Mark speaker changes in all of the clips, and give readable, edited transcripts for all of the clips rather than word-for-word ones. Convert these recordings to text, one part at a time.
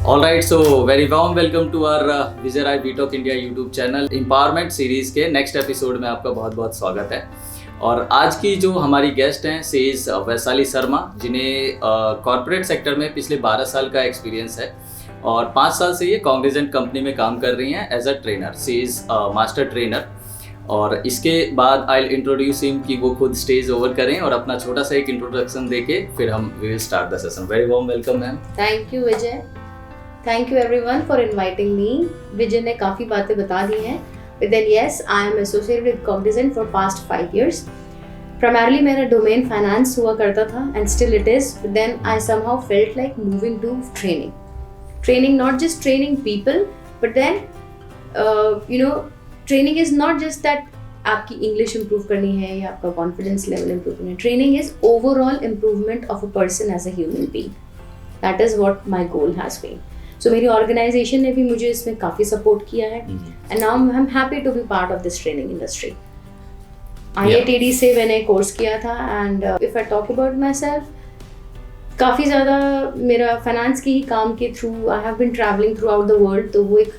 Speaker 1: All right, so very warm welcome to our Vijay Rai V Talk India YouTube channel Empowerment series के next episode में आपका बहुत बहुत स्वागत है। और आज की जो हमारी गेस्ट हैं सी इज वैशाली शर्मा, जिन्हें कॉर्पोरेट सेक्टर में पिछले 12 साल का एक्सपीरियंस है और 5 साल से ये कॉग्निजेंट कंपनी में काम कर रही हैं as a trainer. She is master trainer. और इसके बाद आई विल इंट्रोड्यूस हिम कि वो खुद स्टेज ओवर करें और अपना छोटा सा एक इंट्रोडक्शन देके फिर हम we will start the session. Very warm welcome ma'am.
Speaker 2: Thank you Vijay, thank you everyone for inviting me. Vijay ने काफ़ी बातें बता दी हैं। But then yes, I am associated with Cognizant for past 5 years. Primarily मेरा डोमेन फाइनेंस हुआ करता था and still it is. But then I somehow felt like moving to training. Training, not just training people, but then training is not just that आपकी English improve करनी है या आपका confidence level improve करना है. Training is overall improvement of a person as a human being. That is what my goal has been. So मेरी organisation ने भी मुझे इसमें काफ़ी सपोर्ट किया है and now I am happy to be part of this training industry. IITD से मैंने कोर्स किया था and if I talk about myself, काफ़ी ज़्यादा मेरा फाइनेंस के ही काम के through I have been travelling throughout the world. तो वो एक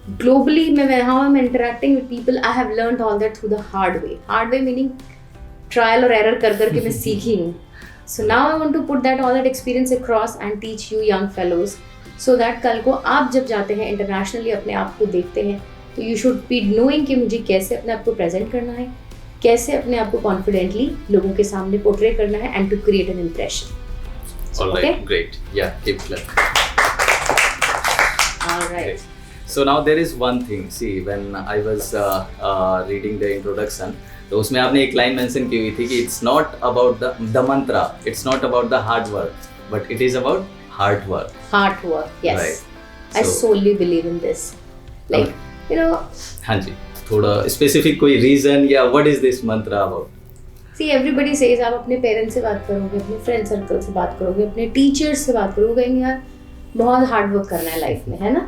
Speaker 2: ग्लोबली मैं how I am interacting with people, I have learned all that through the hard way meaning trial और एरर कर करके मैं सीखी हूँ। So now I want to put that all that experience across and teach you young fellows, so that कल को आप जब जाते हैं इंटरनेशनली अपने आप को देखते हैं तो यू शुड बी नोइंग कि मुझे कैसे अपने आप को प्रेजेंट करना है, कैसे अपने आप को कॉन्फिडेंटली लोगों के सामने पोर्ट्रे करना है and to create an impression.
Speaker 1: Alright, great. Yeah, keep clapping.
Speaker 2: Alright.
Speaker 1: So now there is one thing. See, when I was reading the introduction, तो उसमें आपने एक लाइन मेंशन की हुई थी कि it's not about the mantra, it's not about the hard work, but it is about hard work.
Speaker 2: Hard work, yes.
Speaker 1: Right.
Speaker 2: I solely believe in this. Like,
Speaker 1: हाँ जी, थोड़ा स्पेसिफिक कोई रीजन या what is this Mantra about?
Speaker 2: See, everybody says आप अपने parents से बात करोगे, अपने फ्रेंड सर्कल से बात करोगे, अपने टीचर्स से बात करोगे, कहेंगे यार बहुत हार्ड वर्क करना है लाइफ में, है ना।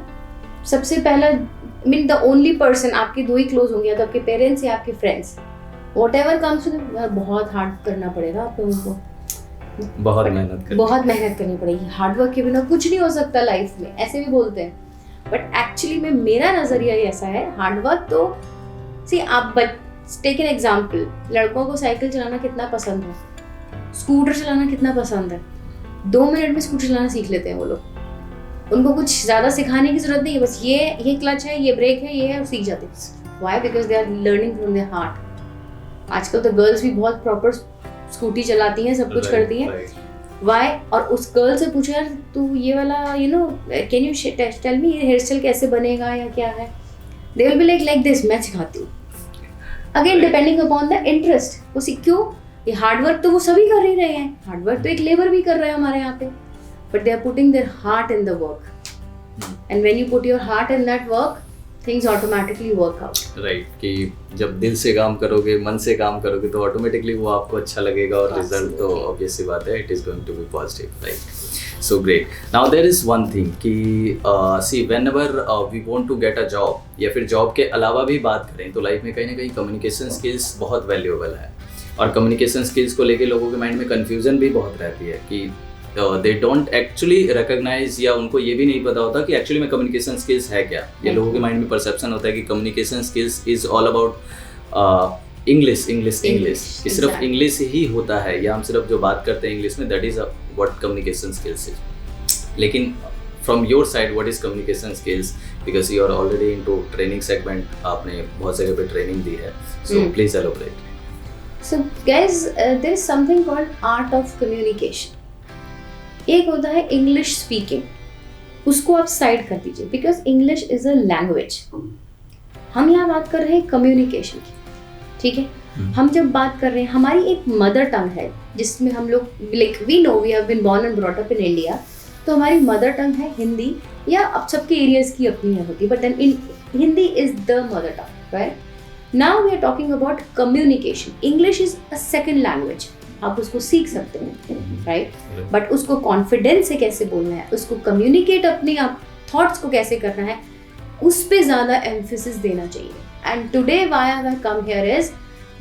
Speaker 2: सबसे पहला द ओनली पर्सन, आपके दो ही क्लोज होंगे, या तो आपके पेरेंट्स या आपके फ्रेंड्स। वॉट एवर कम्स यार बहुत हार्ड करना पड़ेगा आप लोगों को, बहुत मेहनत करनी पड़ेगी, हार्ड वर्क के बिना कुछ नहीं हो सकता लाइफ में, ऐसे भी बोलते हैं। बट एक्चुअली में मेरा नजरिया ही ऐसा है, हार्ड वर्क तो सी आप टेक एन एग्जाम्पल, लड़कों को साइकिल चलाना कितना पसंद है, स्कूटर चलाना कितना पसंद है, 2 मिनट में स्कूटर चलाना सीख लेते हैं वो लोग। उनको कुछ ज़्यादा सिखाने की जरूरत नहीं है, बस ये क्लच है, ये ब्रेक है, ये है, और सीख जाते हैं। Why? Because they are learning from their heart. आजकल तो गर्ल्स भी बहुत प्रॉपर स्कूटी चलाती हैं, सब कुछ करती हैं। वाई? और उस गर्ल से पूछो यार तू ये वाला can you tell me hair style कैसे बनेगा या क्या है, they will be like this, मैं सिखाती हूँ। Again depending upon the interest, वो क्यों, ये हार्ड वर्क तो वो सभी कर ही रहे हैं, हार्ड वर्क तो एक लेबर भी कर रहे हैं हमारे यहाँ पे, but they are putting their heart in the work and when you put your heart in that work things automatically work out.
Speaker 1: Right, कि जब दिल से काम करोगे, मन से काम करोगे तो ऑटोमेटिकली वो आपको अच्छा लगेगा और रिजल्ट तो ऑब्वियस सी बात है, it is going to be positive, right. So great. Now there is one thing कि see whenever we want to get a job या फिर जॉब के अलावा भी बात करें तो लाइफ में कहीं ना कहीं कम्युनिकेशन स्किल्स बहुत वैल्यूएबल है। और कम्युनिकेशन स्किल्स को लेके लोगों के माइंड में कन्फ्यूजन भी बहुत रहती है कि दे डोंट एक्चुअली रिकॉग्नाइज, या उनको ये भी नहीं पता होता कि एक्चुअली में कम्युनिकेशन स्किल्स है क्या। ये लोगों के माइंड में परसेप्शन होता है कि communication skills is all about English कि सिर्फ इंग्लिश ही होता है, या हम सिर्फ जो बात करते हैं इंग्लिश में, that is what communication skills is. लेकिन from your side what is communication skills, because you are already into training segment, आपने बहुत जगह पे ट्रेनिंग दी है, so please elaborate.
Speaker 2: So guys, there is something called art of communication. एक होता है इंग्लिश स्पीकिंग, उसको आप साइड कर दीजिए, because English is a language. हम यहाँ बात कर रहे हैं कम्युनिकेशन की, ठीक है। हम जब बात कर रहे हैं, हमारी एक मदर टंग है जिसमें हम लोग like we know we have been born and brought up in India, तो हमारी मदर टंग है हिंदी, या अब सबके एरियाज की अपनी होती है, but then in Hindi is the mother tongue, right. Now we are talking about communication. English is a second language, आप उसको सीख सकते हैं, राइट, बट उसको कॉन्फिडेंस से कैसे बोलना है, उसको कम्युनिकेट अपने आप थॉट्स को कैसे करना है, उस पे ज़्यादा एम्फेसिस देना चाहिए। And today why I have come here is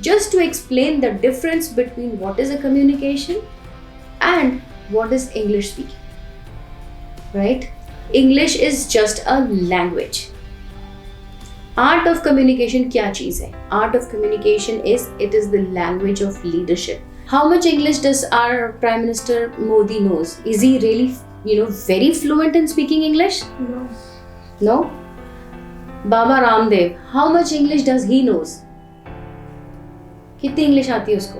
Speaker 2: just to explain the difference between what is a communication and what is English speaking, right. English is just a language. Art of communication क्या चीज है? Art of communication it is the language of leadership. How much English does our prime minister Modi knows? Is he really very fluent in speaking English? No. Baba Ramdev, how much English does he knows? कितनी English आती है उसको?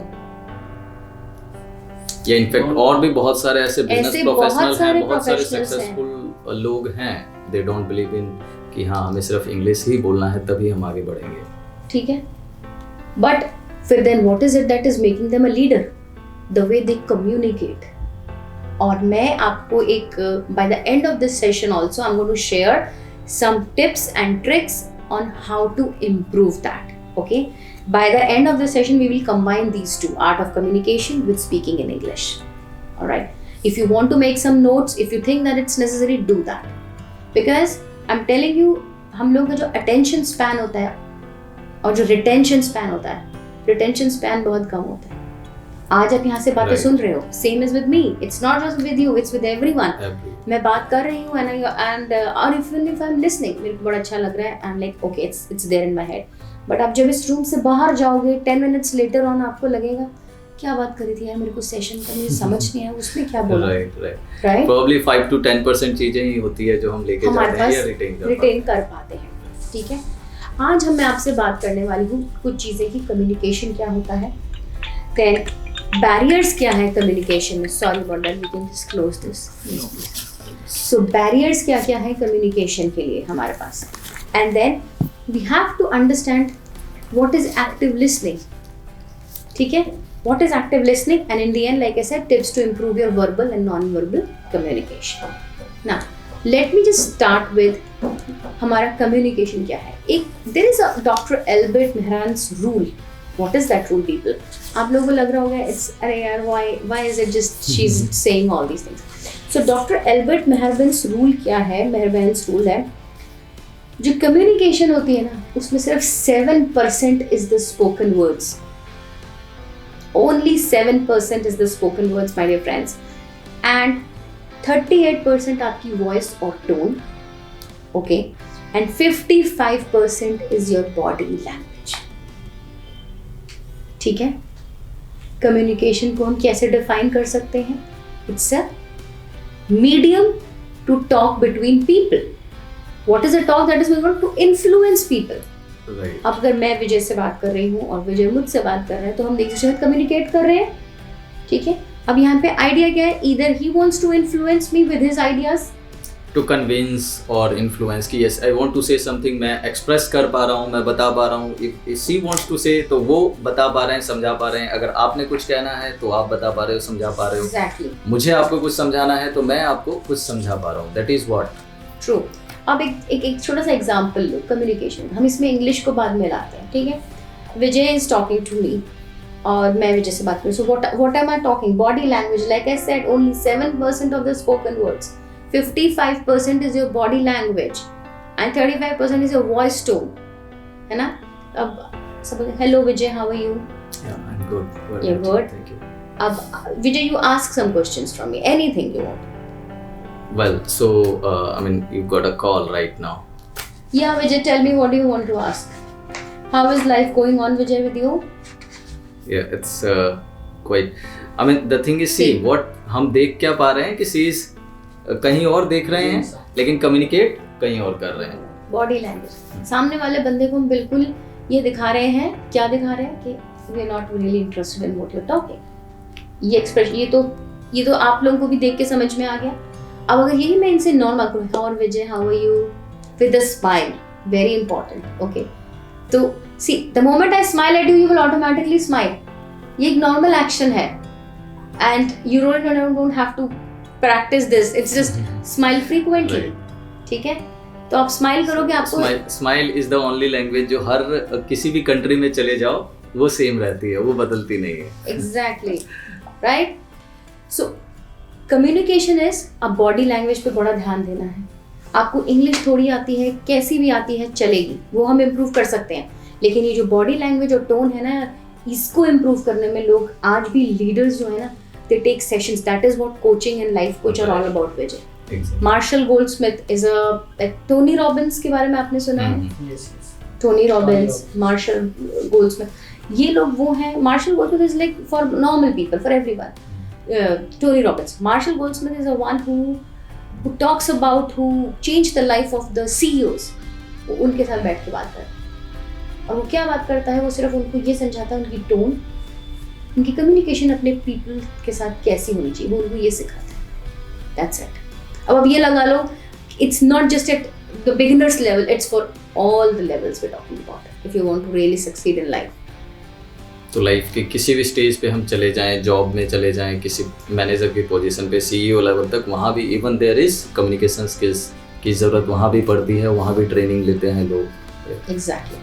Speaker 1: या in fact और भी बहुत सारे ऐसे बिजनेस प्रोफेशनल हैं, बहुत सारे
Speaker 2: professionals
Speaker 1: सक्सेसफुल लोग हैं, दे डोंट बिलीव इन कि हाँ हमें सिर्फ इंग्लिश ही बोलना है तभी हम आगे बढ़ेंगे.
Speaker 2: ठीक है, बट फिर then what is it that is making them a leader? The way they communicate. और मैं आपको एक by the end of this session also I am going to share some tips and tricks on how to improve that. Okay, by the end of the session we will combine these two, art of communication with speaking in English. All right, if you want to make some notes, if you think that it's necessary, do that, because I'm telling you हम लोग का जो attention span होता है और जो retention span होता है, retention span बहुत कम होता है. आज आप यहाँ से बातें सुन रहे हो, same is with me, it's not just with you, it's with everyone. मैं बात कर रही हूँ एंड और इफ आई एम लिसनिंग, मेरे को बड़ा अच्छा लग रहा है, I am like okay it's there in my head. But आप जब इस रूम से बाहर जाओगे 10 मिनट्स लेटर ऑन, आपको लगेगा क्या बात करी थी यार, मेरे को सेशन का मुझे समझ नहीं आया, उसमें क्या बोला. राइट,
Speaker 1: प्रोबब्ली 5 to 10% चीजें ही होती है जो हम लेके जाते हैं या रिटेन
Speaker 2: कर पाते हैं. ठीक है, आज मैं आपसे बात करने वाली हूँ कुछ चीजें कि कम्युनिकेशन क्या होता है, देन बैरियर्स क्या है कम्युनिकेशन में. Sorry about that, we can just close this. So barriers क्या क्या है कम्युनिकेशन के लिए हमारे पास, and then we have to understand what is active listening. ठीक है, what is active listening, and in the end like I said, tips to improve your verbal and non verbal communication. Now let me just start with हमारा communication क्या है. एक there is a doctor Albert मेहरान's rule. What is that rule, people? आप लोगों को लग रहा होगा it's अरे यार why is it just she's saying all these things. So Dr. Albert Mehrban's rule क्या है? Mehrban's rule है, जो communication होती है ना उसमें सिर्फ 7% is the spoken words. Only 7% is the spoken words, my dear friends, and 38% आपकी voice और tone, okay, and 55% is your body language. ठीक है, कम्युनिकेशन को हम कैसे डिफाइन कर सकते हैं? It's a medium to talk between people. What is a talk? That is going to influence people. अब अगर मैं विजय से बात कर रही हूँ और विजय मुझसे बात कर रहे हैं तो हम एक दूसरे से कम्युनिकेट कर रहे हैं. ठीक है, अब यहाँ पे आइडिया क्या है? Either he wants to influence me with his ideas,
Speaker 1: to convince और इन्फ्लुएंस की yes I want to say something, मैं एक्सप्रेस कर पा रहा हूँ, मैं बता पा रहा हूँ. इफ शी वांट्स टू से तो वो बता पा रहे हैं, समझा पा रहे हैं. अगर आपने कुछ कहना है तो आप बता पा रहे हो, समझा पा रहे हो.
Speaker 2: Exactly.
Speaker 1: मुझे आपको कुछ समझाना है तो मैं आपको कुछ समझा पा रहा हूँ. That is what
Speaker 2: true. अब एक छोटा सा एग्जांपल लो कम्युनिकेशन. हम इसमें इंग्लिश को बाद में लाते हैं. ठीक है, विजय इज टॉकिंग टू मी और मैं विजय से बात करूँ. So what am I talking? Body language. Like I said, only 7% of the spoken words, 55% is your body language and 35% is your voice tone, है ना. अब सब hello Vijay, how are you?
Speaker 1: Yeah, I'm good.
Speaker 2: You're good?
Speaker 1: Thank you.
Speaker 2: अब Vijay, you ask some questions from me, anything you want.
Speaker 1: Well, so I mean you got a call right now.
Speaker 2: Yeah, Vijay, tell me, what do you want to ask? How is life going on, Vijay, with you?
Speaker 1: Yeah, it's quite, I mean the thing is, see what हम देख क्या पा रहे हैं कि she is कहीं और देख रहे हैं लेकिन कम्युनिकेट कहीं और कर रहे हैं.
Speaker 2: Body language. सामने वाले बंदे को हम बिल्कुल ये दिखा रहे हैं, क्या दिखा रहे हैं कि we are not really interested in what you are talking. ये एक्सप्रेशन, ये तो आप लोगों को भी देख के समझ में आ गया. अब अगर यही मैं इनसे नॉर्मल करूँ, how are Vijay, how are you, with a smile, very important. Okay, तो see the moment I smile at you, you will automatically smile. ये एक नॉर्मल एक्शन है and you don't have to practice this, it's just smile frequently. ठीक है, तो आप smile करोगे, आपको
Speaker 1: smile is the only language जो हर किसी भी कंट्री में चले जाओ वो सेम रहती है, वो बदलती नहीं है. Exactly
Speaker 2: right. So communication is अब बॉडी लैंग्वेज पे बड़ा ध्यान देना है. आपको इंग्लिश थोड़ी आती है, कैसी भी आती है चलेगी, वो हम इम्प्रूव कर सकते हैं, लेकिन ये जो बॉडी लैंग्वेज और टोन है ना, इसको इम्प्रूव करने में लोग आज भी लीडर्स जो है ना, they take sessions. That is what coaching and life coach are all about, Vijay.
Speaker 1: Exactly.
Speaker 2: Marshall Goldsmith is a Tony Robbins के बारे में आपने सुना है?
Speaker 3: Yes, yes.
Speaker 2: Tony Robbins, Marshall Goldsmith, ये लोग वो हैं. Marshall Goldsmith is like for normal people, for everyone. Tony Robbins, Marshall Goldsmith is a one who talks about who changed the life of the CEOs. वो उनके साथ बैठ के बात करता है, और वो क्या बात करता है, वो सिर्फ उनको ये समझाता है उनकी टोन, उनकी कम्युनिकेशन अपने पीपल के साथ कैसी होनी चाहिए, वो उनको ये सिखाता है. That's it. अब ये लगा लो, it's not just at the beginner's level, it's for all the levels we're talking about if you want to really succeed in life.
Speaker 1: तो लाइफ के किसी भी स्टेज पे हम चले जाएं, जॉब में चले जाएं, किसी मैनेजर की पोजीशन पे, सीईओ लेवल तक, वहाँ भी even there is communication skills की ज़रूरत वहाँ भी पड़ती है, वहाँ भी ट्रेनिंग लेते हैं लोग.
Speaker 2: एग्जैक्टली.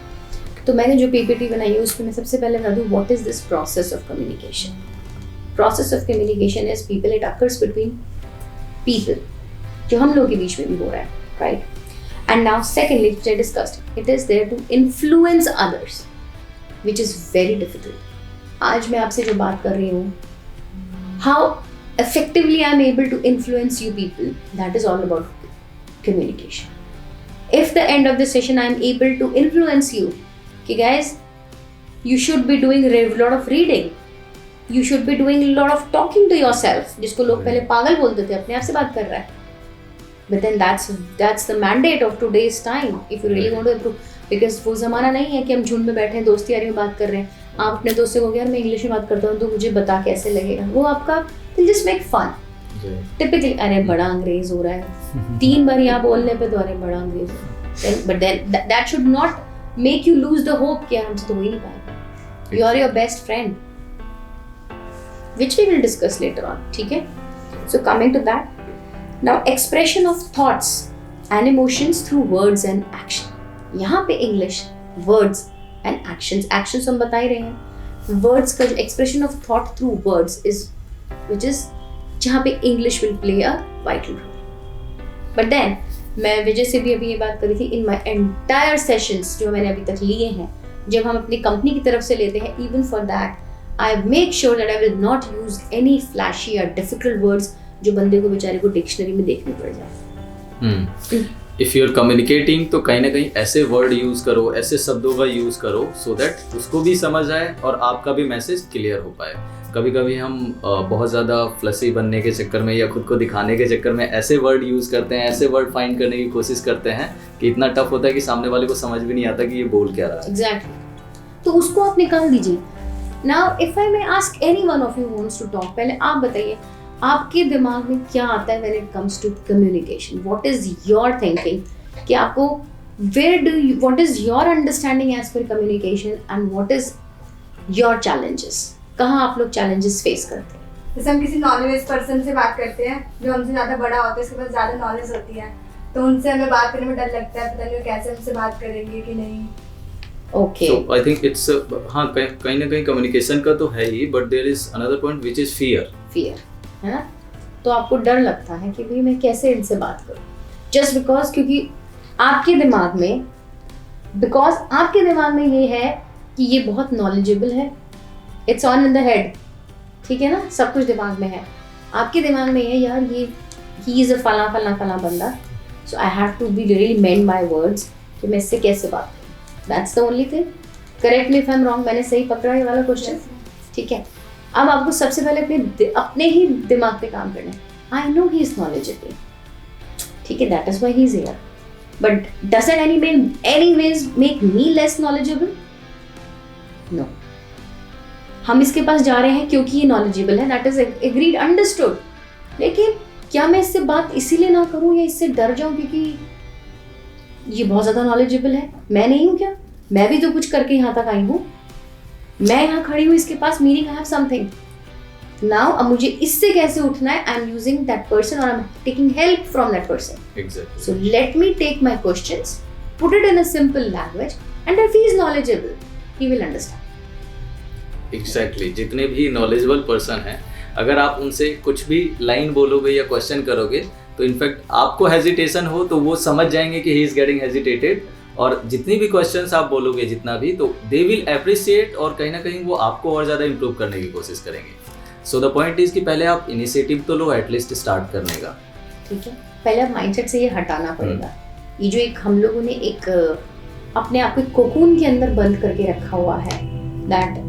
Speaker 2: तो मैंने जो पीपीटी बनाई है उसमें मैं सबसे पहले बता दूँ what is this process of communication. Process of communication is people, it occurs between people, जो हम लोग के बीच में भी हो रहा है, right? And now secondly which I discussed, it is there to influence others, which is very difficult. आज मैं आपसे जो बात कर रही हूँ, how effectively I am able to influence you people, that is all about communication. If the end of the session I am able to influence you, कि guys, you should be doing a lot of reading, you should be doing a lot of talking to yourself, जिसको लोग पहले पागल बोलते थे, अपने आप से बात कर रहा है. But then that's the mandate of today's time if you really want to improve. Because वो ज़माना नहीं है कि हम झुंड में बैठे हैं, दोस्ती यारी में बात कर रहे हैं. आप अपने दोस्त से कहोगे यार मैं इंग्लिश में बात करता हूँ तो मुझे बता कैसे लगेगा, वो आपका जस्ट मेक फन. टिपिकली अरे बड़ा अंग्रेज हो रहा है, 3 बार यहाँ बोलने पे तो अरे बड़ा अंग्रेज. But then that should not make you lose the hope कि यार हमसे तो हो ही नहीं पाएगा. You are your best friend, which we will discuss later on. ठीक है. So coming to that, now expression of thoughts and emotions through words and action. यहाँ पे English words and actions, actions हम बता ही रहे हैं. वर्ड्स का जो expression of thought through words is which is जहाँ पे English will play a vital role. But then मैं विजय से भी अभी ये बात करी थी, इन माई एंटायर सेशंस जो मैंने अभी तक लिए हैं, जब हम अपनी कंपनी की तरफ से लेते हैं, even for that I make sure that I will not use any flashy या डिफिकल्ट वर्ड्स जो बंदे को बेचारे को डिक्शनरी में देखने पड़ जाए.
Speaker 1: इफ़ यू आर कम्युनिकेटिंग तो कहीं ना कहीं ऐसे वर्ड यूज़ करो, ऐसे शब्दों का यूज़ करो सो दैट उसको भी समझ आए और आपका भी मैसेज क्लियर हो पाए. कभी कभी हम बहुत ज़्यादा फ्लसी बनने के चक्कर में या खुद को दिखाने के चक्कर में ऐसे वर्ड यूज़ करते हैं, ऐसे वर्ड फाइंड करने की कोशिश करते हैं कि इतना टफ होता है कि सामने वाले को समझ भी नहीं आता कि ये बोल क्या रहा है.
Speaker 2: एग्जैक्टली. तो उसको आप निकाल दीजिए. Now if I may ask any one of you wants to talk, पहले आप बताइए आपके दिमाग में क्या आता है when it comes to communication. What is your thinking, कि आपको what is your understanding as per communication and what is your challenges, कहाँ आप लोग चैलेंजेस फेस करते हैं.
Speaker 4: जैसे हम किसी नॉलेज पर्सन से बात करते हैं जो हमसे ज़्यादा बड़ा होता है, उसके पास ज़्यादा नॉलेज होती है, तो उनसे हमें बात करने में डर लगता है, पता नहीं वो कैसे हमसे बात करेंगे कि नहीं.
Speaker 2: Okay.
Speaker 1: So I think it's हाँ कहीं ना कहीं कम्युनिकेशन का तो है ही, but there is another point which is fear.
Speaker 2: है ना. तो आपको डर लगता है कि भाई मैं कैसे इनसे बात करूं, जस्ट बिकॉज क्योंकि आपके दिमाग में ये है कि ये बहुत नॉलेजेबल है, it's on in the head. ठीक है ना, सब कुछ दिमाग में है. आपके दिमाग में है यार ये ही इज अ फला बंदा, so I have to be really mend my words कि मैं इससे कैसे बात करूं. That's the only thing. Correct me if I am wrong, मैंने सही पकड़ा ये वाला क्वेश्चन. ठीक है. अब आपको सबसे पहले अपने ही दिमाग पे काम करना है. I know he is knowledgeable, ठीक है, that is why he is here, but does it anyways make me less knowledgeable? No. हम इसके पास जा रहे हैं क्योंकि ये नॉलेजेबल है, दैट इज एग्रीड, अंडरस्टूड. लेकिन क्या मैं इससे बात इसीलिए ना करूं या इससे डर जाऊं क्योंकि ये बहुत ज्यादा नॉलेजेबल है? मैं नहीं हूं क्या? मैं भी तो कुछ करके यहाँ तक आई हूँ. मैं यहाँ खड़ी हूँ इसके पास, meaning I have something. Now अब मुझे इससे कैसे उठना है? I am using that person और I am taking help from that person.
Speaker 1: Exactly.
Speaker 2: So let me take my questions, put it in a simple language, and if he is knowledgeable he will understand.
Speaker 1: Exactly. जितने भी knowledgeable person हैं, अगर आप उनसे कुछ भी line बोलोगे या क्वेश्चन करोगे तो इनफैक्ट आपको हेजिटेशन हो तो वो समझ जाएंगे कि ही इज गेटिंग हेजिटेटेड, और जितनी भी क्वेश्चंस आप बोलोगे जितना भी, तो दे विल अप्रिशिएट और कहीं ना कहीं वो आपको और ज़्यादा इम्प्रूव करने की कोशिश करेंगे. सो द पॉइंट इज कि पहले आप इनिशिएटिव तो लो एटलीस्ट स्टार्ट करने का.
Speaker 2: ठीक है. पहले माइंडसेट से ये हटाना पड़ेगा। ये जो एक हम लोगों ने एक अपने आप को कोकून के अंदर बंद करके रखा हुआ है, दैट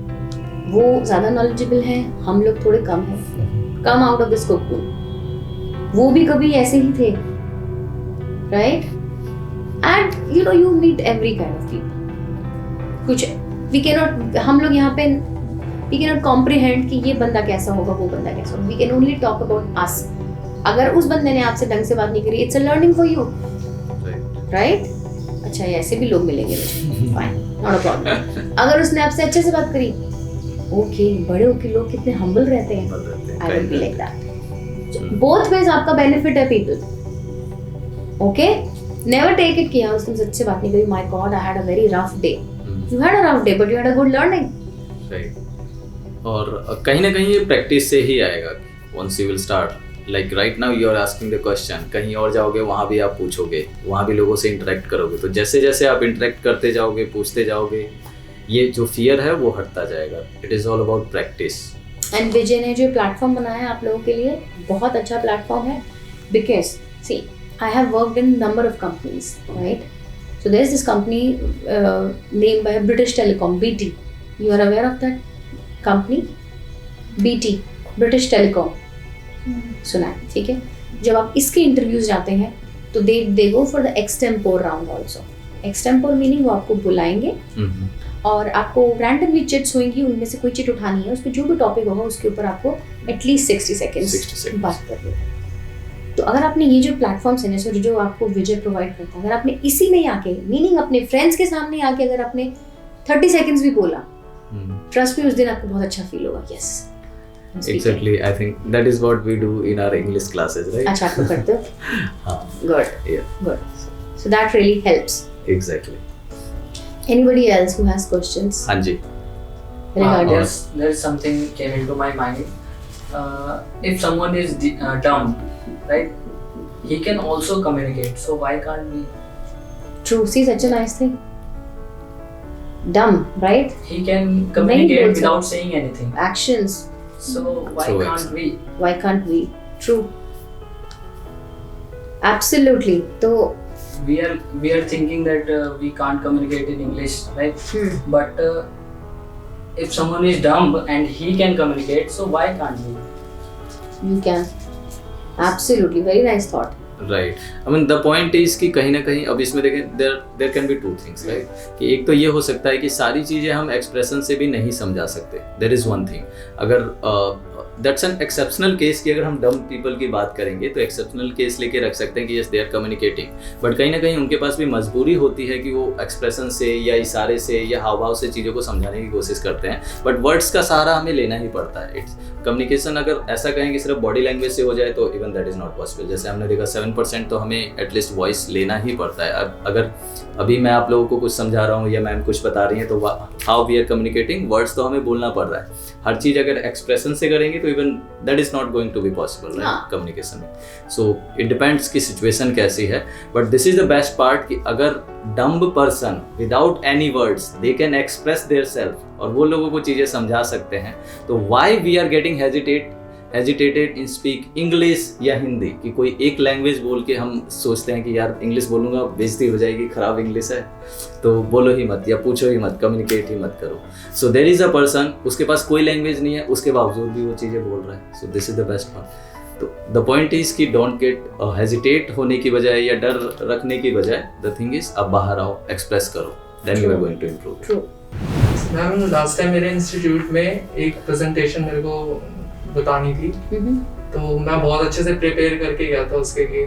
Speaker 2: वो ज़्यादा नॉलेजेबल है, हम लोग थोड़े कम हैं। Come out of this cocoon. वो भी कभी ऐसे ही थे, right? And you know you meet every kind of people. कुछ वी कैनॉट, हम लोग यहाँ पे वी कैनॉट कॉम्प्रिहेंड कि ये बंदा कैसा होगा, वो बंदा कैसा होगा। We can only talk about us. अगर उस बंदे ने आपसे ढंग से बात नहीं करी, it's a learning for you, right? अच्छा, ये ऐसे भी लोग मिलेंगे मुझे, फाइन, नॉट अ प्रॉब्लम। अगर उसने आपसे अच्छे से बात करी, ओके, बड़े होके लोग कितने हम्बल रहते हैं, I will be like that. Both ways आपका बेनिफिट है people, okay? Never take it कि यार उसने मुझसे अच्छे से बात नहीं करी, my God I had a very rough day. You had a rough day but you had a good learning,
Speaker 1: right? और कहीं ना कहीं ये प्रैक्टिस से ही आएगा। Once you will start, like right now you are asking the question, कहीं और जाओगे वहाँ भी आप पूछोगे, वहाँ भी लोगों से इंटरेक्ट करोगे, तो जैसे जैसे आप इंटरेक्ट करते जाओगे, पूछते जाओगे, ये जो फियर है वो हटता जाएगा। It is all about practice.
Speaker 2: And Vijay ने जो प्लेटफॉर्म बनाया है आप लोगों के लिए, बहुत अच्छा प्लेटफॉर्म है, because see I have worked in number of companies, right? So there is this company name by British Telecom, BT. You are aware of that company? BT, British Telecom, सुना है, ठीक है? जब आप इसके इंटरव्यूज जाते हैं तो they go for the extempore round also. Extempore meaning वो आपको बुलाएंगे और आपको रैंडमली चिट्स होंगी, उनमें से कोई चिट उठानी है, उस पर जो भी टॉपिक होगा उसके ऊपर आपको एटलीस्ट 60 सेकेंड्स बात करनी है। तो अगर आपने ये जो प्लेटफॉर्म्स हैं जैसे जो आपको विजय प्रोवाइड करता है, अगर आपने इसी में आके, मीनिंग अपने फ्रेंड्स के सामने आके अगर आपने 30 सेकेंड्स भी बोला, ट्रस्ट मी उस दिन आपको बहुत अच्छा फील होगा। Yes,
Speaker 1: Exactly, I think that is what we do in our English classes, right?
Speaker 2: अच्छा, आप तो करते हो?
Speaker 1: हाँ,
Speaker 2: Good,
Speaker 1: yeah,
Speaker 2: good. So that really helps.
Speaker 1: exactly.
Speaker 2: Anybody else who has questions
Speaker 1: हाँ जी,
Speaker 2: regarding?
Speaker 3: There's something came into my mind. If someone is dumb, right? He can also communicate. So why can't we?
Speaker 2: True. See, such a nice thing. Dumb, right?
Speaker 3: He can
Speaker 2: नहीं
Speaker 3: communicate
Speaker 2: बोल
Speaker 3: without saying anything.
Speaker 2: Actions.
Speaker 3: So why
Speaker 1: True,
Speaker 3: can't we?
Speaker 2: Why can't we? True. Absolutely. तो
Speaker 3: We are thinking that we can't communicate in English, right? But if someone is dumb and he can communicate, so why can't we?
Speaker 2: you can. Absolutely. Very nice thought.
Speaker 1: Right. I mean the point is कि कहीं ना कहीं अब इसमें देखें there can be 2 things, right? कि एक तो ये हो सकता है कि सारी चीज़ें हम एक्सप्रेशन से भी नहीं समझा सकते, देयर इज़ वन थिंग। अगर दैट्स एन एक्सेप्शनल केस कि अगर हम डम पीपल की बात करेंगे तो एक्सेप्शनल केस लेके रख सकते हैं कि yes they are communicating, but कहीं ना कहीं उनके पास भी मजबूरी होती है कि वो एक्सप्रेशन से या इशारे से या हाव भाव से चीज़ों को समझाने की कोशिश करते हैं, बट वर्ड्स का सहारा हमें लेना ही पड़ता है। इट्स कम्युनिकेशन अगर ऐसा कहें कि सिर्फ बॉडी लैंग्वेज से हो जाए तो even that is not possible. जैसे हमने देखा 7% तो हमें एटलीस्ट वॉइस लेना ही पड़ता है। अब अगर अभी मैं आप लोगों को कुछ समझा रहा हूँ या मैम कुछ बता रही हैं तो how we are communicating, words तो हमें बोलना पड़ रहा है। हर चीज़ अगर एक्सप्रेशन से करेंगे तो even that is not going to be possible, right, communication में। सो इट डिपेंड्स कि सिचुएशन कैसी है, but this is the best part कि अगर dumb person without any words they can express their self और वो लोगों को चीज़ें समझा सकते हैं, तो why we are getting hesitated in speak English या हिंदी, कि कोई एक लैंग्वेज बोल के हम सोचते हैं कि यार इंग्लिश बोलूँगा बेइज्जती हो जाएगी, खराब इंग्लिश है, तो बोलो ही मत या पूछो ही मत, कम्युनिकेट ही मत करो। So there is a person, उसके पास कोई लैंग्वेज नहीं है, उसके बावजूद भी वो चीज़ें बोल रहा है। So this is the best part. तो द पॉइंट इज़ कि डोंट गेट हेजिटेट होने की बजाय या डर रखने की बजाय द थिंग इज़ अब बाहर आओ, एक्सप्रेस करो, then you are going to improve.
Speaker 2: True.
Speaker 5: Ma'am last time मेरे इंस्टीट्यूट में एक प्रेजेंटेशन मेरे को बतानी थी, तो मैं बहुत अच्छे से प्रिपेयर करके गया था उसके लिए,